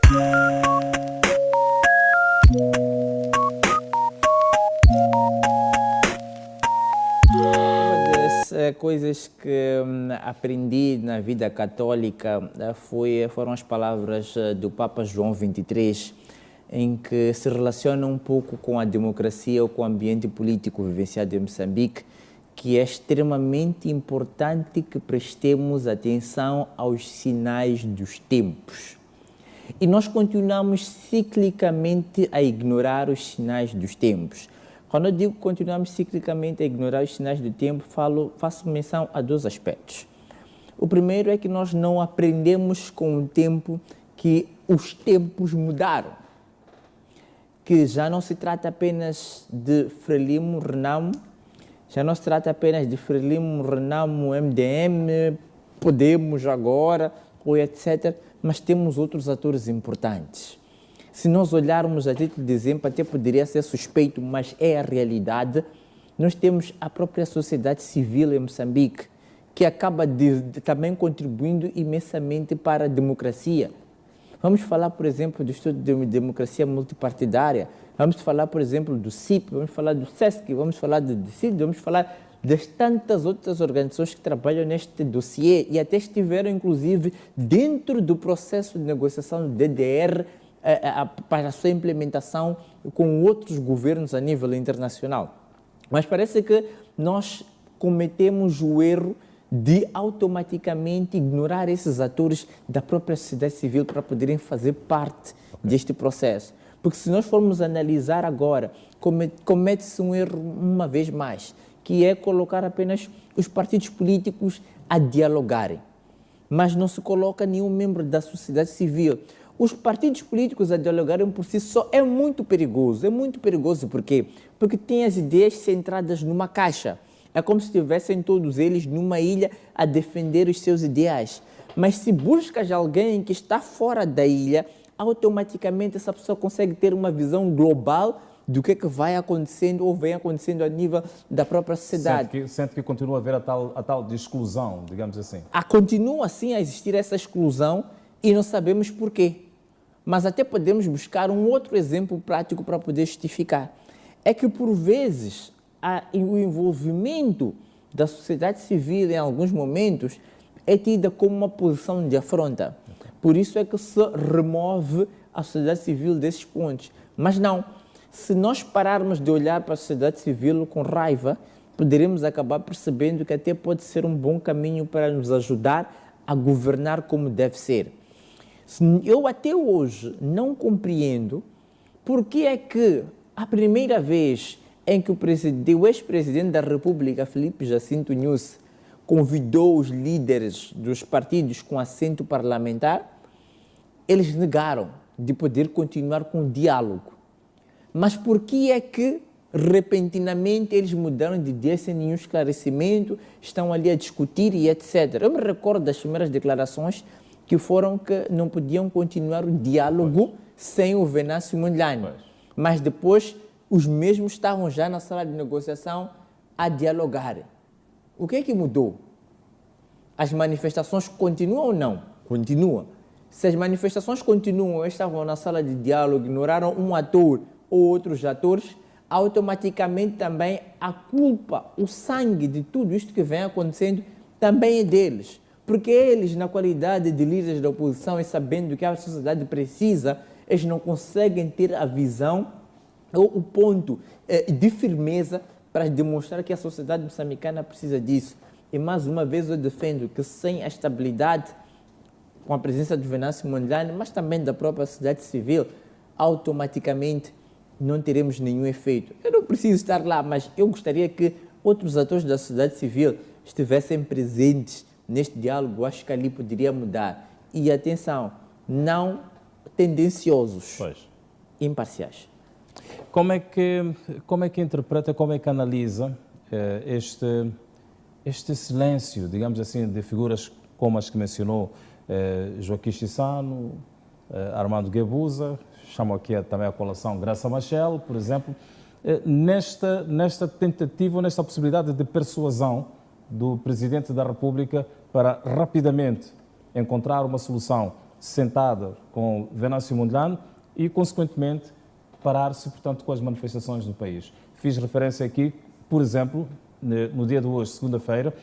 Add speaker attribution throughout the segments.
Speaker 1: Uma das coisas que aprendi na vida católica foram as palavras do Papa João XXIII, em que se relaciona um pouco com a democracia ou com o ambiente político vivenciado em Moçambique, que é extremamente importante que prestemos atenção aos sinais dos tempos. E nós continuamos ciclicamente a ignorar os sinais dos tempos. Quando eu digo que continuamos ciclicamente a ignorar os sinais do tempo, faço menção a dois aspectos. O primeiro é que nós não aprendemos com o tempo que os tempos mudaram, que já não se trata apenas de Frelimo, Renamo, já não se trata apenas de Frelimo, Renamo, MDM, Podemos agora, ou etc., mas temos outros atores importantes. Se nós olharmos a título de exemplo, até poderia ser suspeito, mas é a realidade, nós temos a própria sociedade civil em Moçambique, que acaba também contribuindo imensamente para a democracia. Vamos falar, por exemplo, do estudo de democracia multipartidária, vamos falar, por exemplo, do CIP, vamos falar do SESC, vamos falar do DECID, vamos falar das tantas outras organizações que trabalham neste dossiê e até estiveram, inclusive, dentro do processo de negociação do DDR para a sua implementação com outros governos a nível internacional. Mas parece que nós cometemos o erro de automaticamente ignorar esses atores da própria sociedade civil para poderem fazer parte deste processo. Porque se nós formos analisar agora, comete-se um erro uma vez mais, que é colocar apenas os partidos políticos a dialogarem, mas não se coloca nenhum membro da sociedade civil. Os partidos políticos a dialogarem por si só é muito perigoso. É muito perigoso por quê? Porque têm as ideias centradas numa caixa. É como se estivessem todos eles numa ilha a defender os seus ideais. Mas se buscas alguém que está fora da ilha, automaticamente essa pessoa consegue ter uma visão global do que vai acontecendo ou vem acontecendo a nível da própria sociedade.
Speaker 2: Sente que continua a haver a tal de exclusão, digamos assim.
Speaker 1: Continua assim a existir essa exclusão e não sabemos porquê. Mas até podemos buscar um outro exemplo prático para poder justificar. É que, por vezes, o envolvimento da sociedade civil em alguns momentos é tida como uma posição de afronta. Por isso é que se remove a sociedade civil desses pontos. Mas não, se nós pararmos de olhar para a sociedade civil com raiva, poderemos acabar percebendo que até pode ser um bom caminho para nos ajudar a governar como deve ser. Eu até hoje não compreendo porque é que a primeira vez em que o ex-presidente da República, Filipe Jacinto Nyusi, convidou os líderes dos partidos com assento parlamentar, eles negaram de poder continuar com o diálogo. Mas por que é que, repentinamente, eles mudaram de ideia sem nenhum esclarecimento, estão ali a discutir e etc. Eu me recordo das primeiras declarações que foram que não podiam continuar o diálogo sem o Venâncio Mondlane. Mas depois, os mesmos estavam já na sala de negociação a dialogar. O que é que mudou? As manifestações continuam ou não? Continuam. Se as manifestações continuam, estavam na sala de diálogo, ignoraram um ator ou outros atores, automaticamente também a culpa, o sangue de tudo isto que vem acontecendo também é deles. Porque eles, na qualidade de líderes da oposição e sabendo do que a sociedade precisa, eles não conseguem ter a visão ou o ponto de firmeza para demonstrar que a sociedade moçambicana precisa disso. E mais uma vez eu defendo que sem a estabilidade, com a presença do Venâncio Mondlane, mas também da própria sociedade civil, automaticamente não teremos nenhum efeito. Eu não preciso estar lá, mas eu gostaria que outros atores da sociedade civil estivessem presentes neste diálogo. Acho que ali poderia mudar. E atenção, não tendenciosos, imparciais.
Speaker 2: Como é que interpreta, como é que analisa este silêncio, digamos assim, de figuras como as que mencionou Joaquim Chissano, Armando Guebuza, chamo aqui também a colação Graça Machel, por exemplo, nesta tentativa, nesta possibilidade de persuasão do Presidente da República para rapidamente encontrar uma solução sentada com Venâncio Mondlane e, consequentemente, parar-se, portanto, com as manifestações no país. Fiz referência aqui, por exemplo, no dia de hoje, segunda-feira,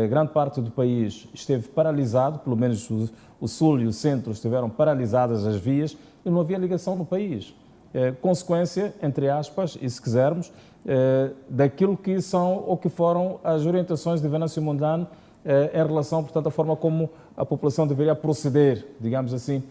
Speaker 2: grande parte do país esteve paralisado, pelo menos o sul e o centro estiveram paralisadas as vias e não havia ligação no país. Consequência, entre aspas, e se quisermos, daquilo que são ou que foram as orientações de Venâncio Mondlane em relação, portanto, à forma como a população deveria proceder, digamos assim,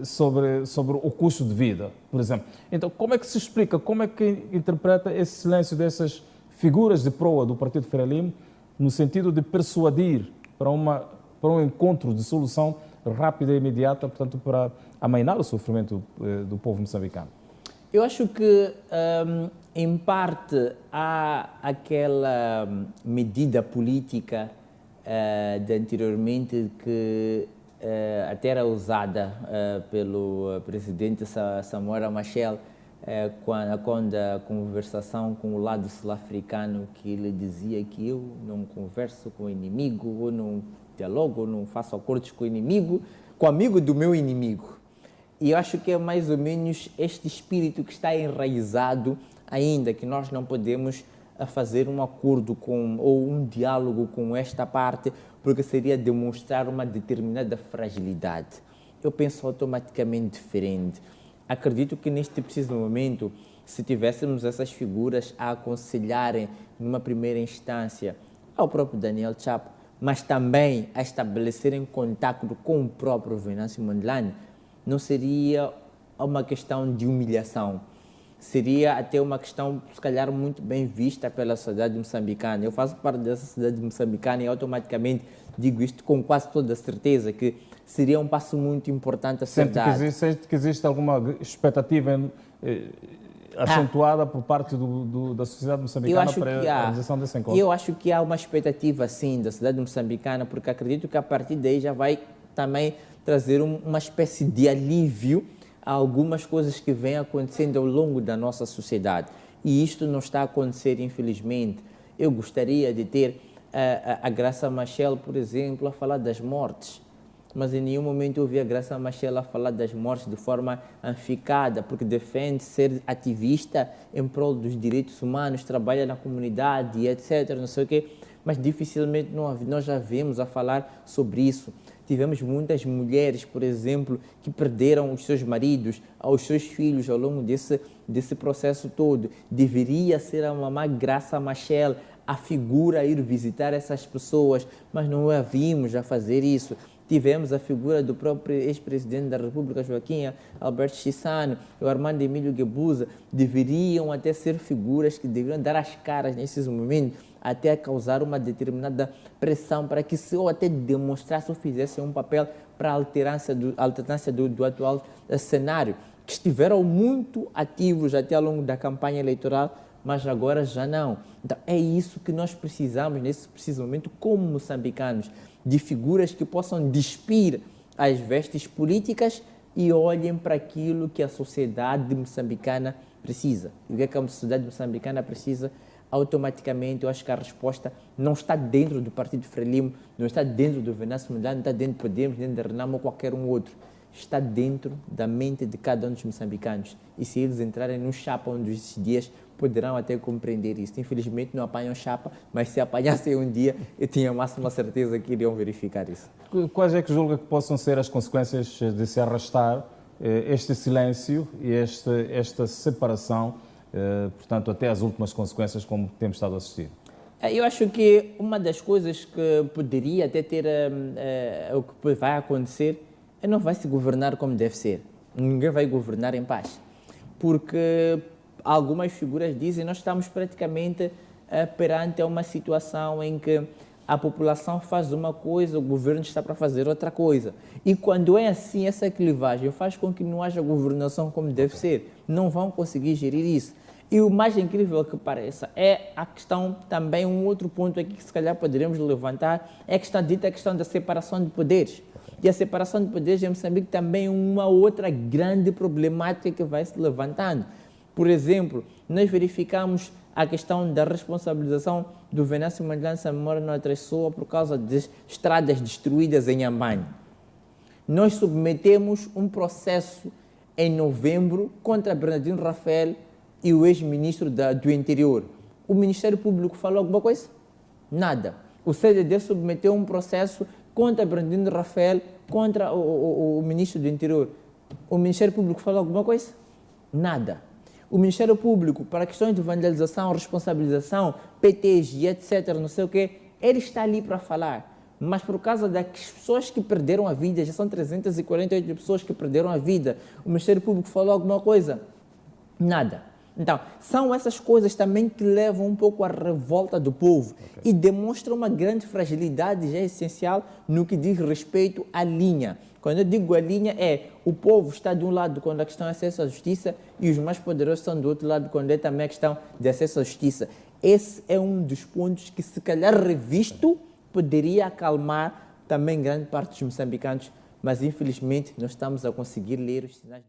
Speaker 2: sobre o custo de vida, por exemplo. Então, como é que se explica, como é que interpreta esse silêncio dessas figuras de proa do Partido Frelimo no sentido de persuadir para um encontro de solução rápida e imediata, portanto, para amainar o sofrimento do povo moçambicano?
Speaker 1: Eu acho que, em parte, há aquela medida política de anteriormente que até era usada pelo presidente Samora Machel quando a conversação com o lado sul-africano, que ele dizia que eu não converso com o inimigo, ou não dialogo, ou não faço acordos com o inimigo, com o amigo do meu inimigo. E eu acho que é mais ou menos este espírito que está enraizado ainda, que nós não podemos fazer um acordo ou um diálogo com esta parte, porque seria demonstrar uma determinada fragilidade. Eu penso automaticamente diferente. Acredito que neste preciso momento, se tivéssemos essas figuras a aconselharem, numa primeira instância, ao próprio Daniel Chapo, mas também a estabelecerem contato com o próprio Venâncio Mondlane, não seria uma questão de humilhação. Seria até uma questão, se calhar, muito bem vista pela sociedade moçambicana. Eu faço parte dessa sociedade moçambicana e automaticamente digo isto com quase toda a certeza, que seria um passo muito importante a ser dado.
Speaker 2: Sente que existe alguma expectativa acentuada por parte da sociedade moçambicana para a realização desse encontro?
Speaker 1: Eu acho que há uma expectativa, sim, da sociedade moçambicana, porque acredito que a partir daí já vai também trazer uma espécie de alívio a algumas coisas que vêm acontecendo ao longo da nossa sociedade. E isto não está a acontecer, infelizmente. Eu gostaria de ter a Graça Machel, por exemplo, a falar das mortes, mas em nenhum momento eu ouvi a Graça Machel a falar das mortes de forma amplificada, porque defende ser ativista em prol dos direitos humanos, trabalha na comunidade e etc., não sei o quê, mas dificilmente nós já vemos a falar sobre isso. Tivemos muitas mulheres, por exemplo, que perderam os seus maridos, os seus filhos ao longo desse processo todo. Deveria ser a mamã Graça Machel a figura a ir visitar essas pessoas, mas não a vimos a fazer isso. Tivemos a figura do próprio ex-presidente da República, Joaquim Alberto Chissano, o Armando Emílio Guebuza, deveriam até ser figuras que deveriam dar as caras nesses momentos, até causar uma determinada pressão para que, se ou até demonstrasse ou fizesse um papel para a alternância do atual cenário, que estiveram muito ativos até ao longo da campanha eleitoral, mas agora já não. Então, é isso que nós precisamos nesse preciso momento, como moçambicanos, de figuras que possam despir as vestes políticas e olhem para aquilo que a sociedade moçambicana precisa. E o que é que a sociedade moçambicana precisa? Automaticamente, eu acho que a resposta não está dentro do Partido Frelimo, não está dentro do Venâncio Mondlane, não está dentro do Podemos, nem da Renamo ou qualquer um outro. Está dentro da mente de cada um dos moçambicanos. E se eles entrarem no chapa um desses dias, poderão até compreender isso. Infelizmente não apanham chapa, mas se apanhassem um dia, eu tinha a máxima certeza que iriam verificar isso.
Speaker 2: Quais é que julga que possam ser as consequências de se arrastar este silêncio e esta separação, portanto, até as últimas consequências, como temos estado a assistir?
Speaker 1: Eu acho que uma das coisas que poderia até ter, o que vai acontecer, não vai se governar como deve ser. Ninguém vai governar em paz. Porque algumas figuras dizem que nós estamos praticamente perante uma situação em que a população faz uma coisa, o governo está para fazer outra coisa. E quando é assim, essa clivagem faz com que não haja governação como deve ser. Não vão conseguir gerir isso. E o mais incrível que pareça é a questão, também um outro ponto aqui que se calhar poderemos levantar, é a questão da separação de poderes. E a separação de poderes em Moçambique também é uma outra grande problemática que vai se levantando. Por exemplo, nós verificamos a questão da responsabilização do Venâncio Mondlane Samora Noatressoa por causa de estradas destruídas em Ambane. Nós submetemos um processo em novembro contra Bernardino Rafael e o ex-ministro do Interior. O Ministério Público falou alguma coisa? Nada. O CDD submeteu um processo contra Bernardino Rafael, contra o ministro do Interior. O Ministério Público falou alguma coisa? Nada. O Ministério Público, para questões de vandalização, responsabilização, PTs e etc., não sei o quê, ele está ali para falar. Mas por causa das pessoas que perderam a vida, já são 348 pessoas que perderam a vida, o Ministério Público falou alguma coisa? Nada. Então, são essas coisas também que levam um pouco à revolta do povo e demonstram uma grande fragilidade já essencial no que diz respeito à linha. Quando eu digo a linha, o povo está de um lado quando a questão é acesso à justiça e os mais poderosos estão do outro lado quando é também a questão de acesso à justiça. Esse é um dos pontos que, se calhar revisto, poderia acalmar também grande parte dos moçambicanos, mas infelizmente nós estamos a conseguir ler os sinais.